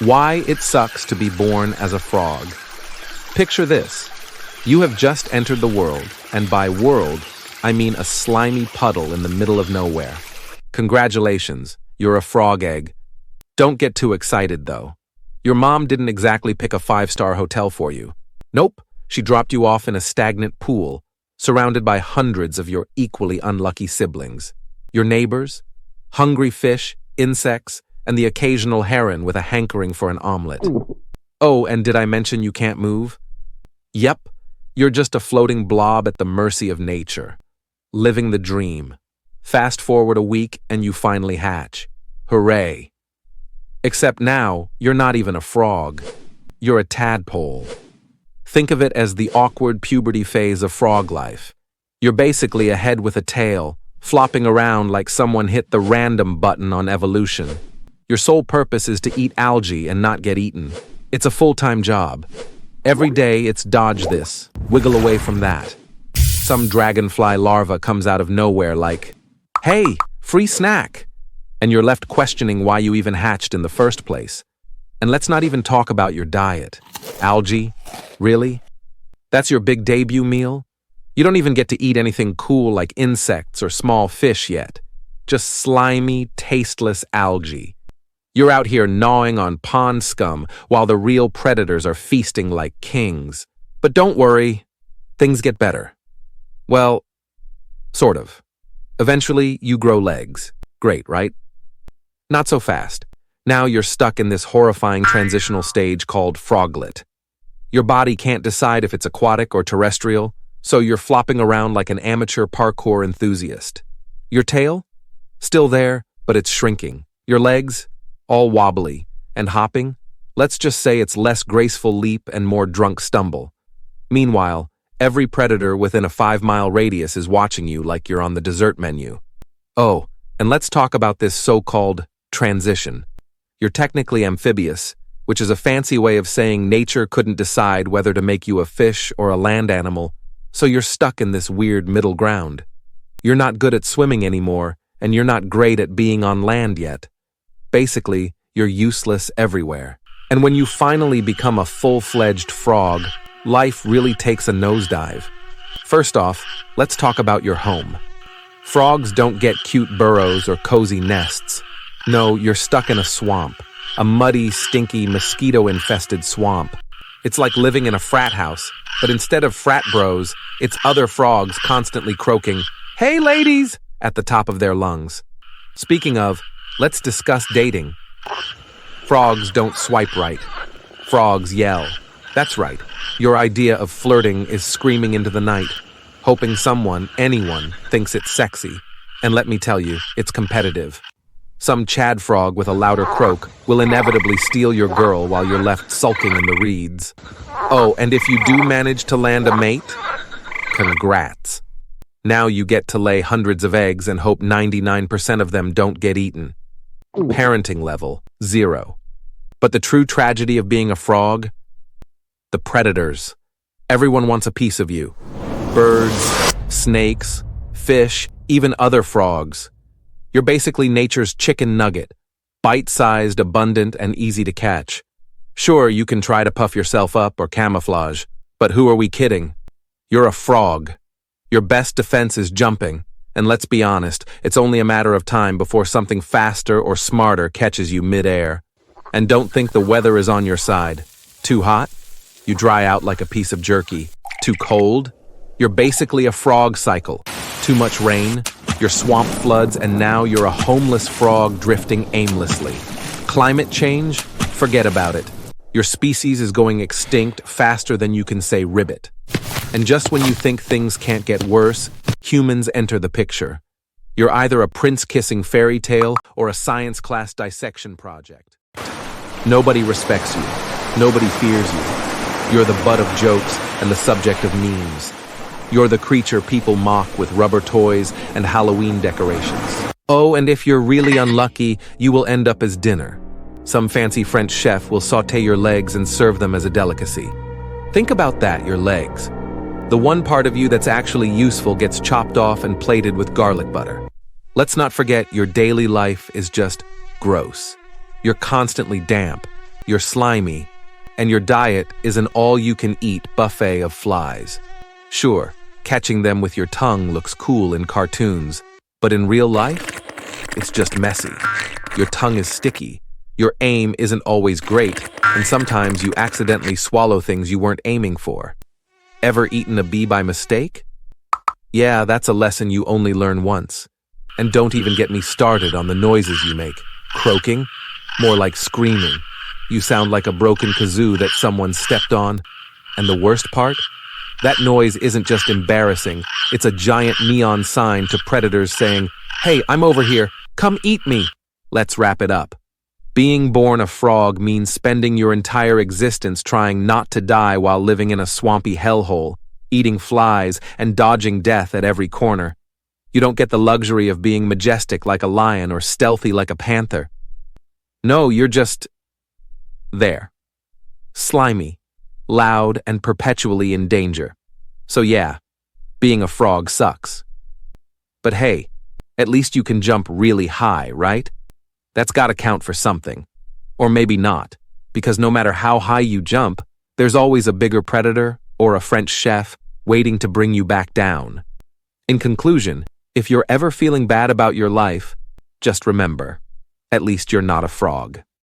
Why it sucks to be born as a frog. Picture this. You have just entered the world, and by world, I mean a slimy puddle in the middle of nowhere. Congratulations, you're a frog egg. Don't get too excited, though. Your mom didn't exactly pick a 5-star hotel for you. Nope, she dropped you off in a stagnant pool, surrounded by hundreds of your equally unlucky siblings. Your neighbors, hungry fish, insects, and the occasional heron with a hankering for an omelet. Oh, and did I mention you can't move? Yep, you're just a floating blob at the mercy of nature. Living the dream. Fast forward a week and you finally hatch. Hooray. Except now, you're not even a frog. You're a tadpole. Think of it as the awkward puberty phase of frog life. You're basically a head with a tail, flopping around like someone hit the random button on evolution. Your sole purpose is to eat algae and not get eaten. It's a full-time job. Every day it's dodge this, wiggle away from that. Some dragonfly larva comes out of nowhere like, "Hey, free snack!" And you're left questioning why you even hatched in the first place. And let's not even talk about your diet. Algae? Really? That's your big debut meal? You don't even get to eat anything cool like insects or small fish yet. Just slimy, tasteless algae. You're out here gnawing on pond scum while the real predators are feasting like kings. But don't worry, things get better. Well, sort of. Eventually, you grow legs. Great, right? Not so fast. Now you're stuck in this horrifying transitional stage called froglet. Your body can't decide if it's aquatic or terrestrial, so you're flopping around like an amateur parkour enthusiast. Your tail? Still there, but it's shrinking. Your legs? All wobbly. And hopping? Let's just say it's less graceful leap and more drunk stumble. Meanwhile, every predator within a 5-mile radius is watching you like you're on the dessert menu. Oh, and let's talk about this so-called transition. You're technically amphibious, which is a fancy way of saying nature couldn't decide whether to make you a fish or a land animal, so you're stuck in this weird middle ground. You're not good at swimming anymore, and you're not great at being on land yet. Basically, you're useless everywhere. And when you finally become a full-fledged frog, life really takes a nosedive. First off, let's talk about your home. Frogs don't get cute burrows or cozy nests. No, you're stuck in a swamp. A muddy, stinky, mosquito-infested swamp. It's like living in a frat house, but instead of frat bros, it's other frogs constantly croaking, "Hey ladies!" at the top of their lungs. Speaking of, let's discuss dating. Frogs don't swipe right. Frogs yell. That's right. Your idea of flirting is screaming into the night, hoping someone, anyone, thinks it's sexy. And let me tell you, it's competitive. Some Chad frog with a louder croak will inevitably steal your girl while you're left sulking in the reeds. Oh, and if you do manage to land a mate, congrats. Now you get to lay hundreds of eggs and hope 99% of them don't get eaten. Parenting level, 0. But the true tragedy of being a frog? The predators. Everyone wants a piece of you. Birds, snakes, fish, even other frogs. You're basically nature's chicken nugget, bite-sized, abundant, and easy to catch. Sure, you can try to puff yourself up or camouflage, but who are we kidding? You're a frog. Your best defense is jumping, and let's be honest, it's only a matter of time before something faster or smarter catches you mid-air. And don't think the weather is on your side. Too hot? You dry out like a piece of jerky. Too cold? You're basically a frog cycle. Too much rain? Your swamp floods, and now you're a homeless frog drifting aimlessly. Climate change? Forget about it. Your species is going extinct faster than you can say ribbit. And just when you think things can't get worse, humans enter the picture. You're either a prince-kissing fairy tale or a science class dissection project. Nobody respects you. Nobody fears you. You're the butt of jokes and the subject of memes. You're the creature people mock with rubber toys and Halloween decorations. Oh, and if you're really unlucky, you will end up as dinner. Some fancy French chef will sauté your legs and serve them as a delicacy. Think about that, your legs. The one part of you that's actually useful gets chopped off and plated with garlic butter. Let's not forget your daily life is just gross. You're constantly damp. you're slimy, and your diet is an all-you-can-eat buffet of flies. Sure, catching them with your tongue looks cool in cartoons, but in real life, it's just messy. Your tongue is sticky, your aim isn't always great, and sometimes you accidentally swallow things you weren't aiming for. Ever eaten a bee by mistake? Yeah, that's a lesson you only learn once. And don't even get me started on the noises you make. Croaking? More like screaming. You sound like a broken kazoo that someone stepped on. And the worst part? That noise isn't just embarrassing, it's a giant neon sign to predators saying, "Hey, I'm over here, come eat me." Let's wrap it up. Being born a frog means spending your entire existence trying not to die while living in a swampy hellhole, eating flies and dodging death at every corner. You don't get the luxury of being majestic like a lion or stealthy like a panther. No, you're just there. Slimy, loud, and perpetually in danger. So yeah, being a frog sucks. But hey, at least you can jump really high, right? That's gotta count for something. Or maybe not, because no matter how high you jump, there's always a bigger predator or a French chef waiting to bring you back down. In conclusion, if you're ever feeling bad about your life, just remember, at least you're not a frog.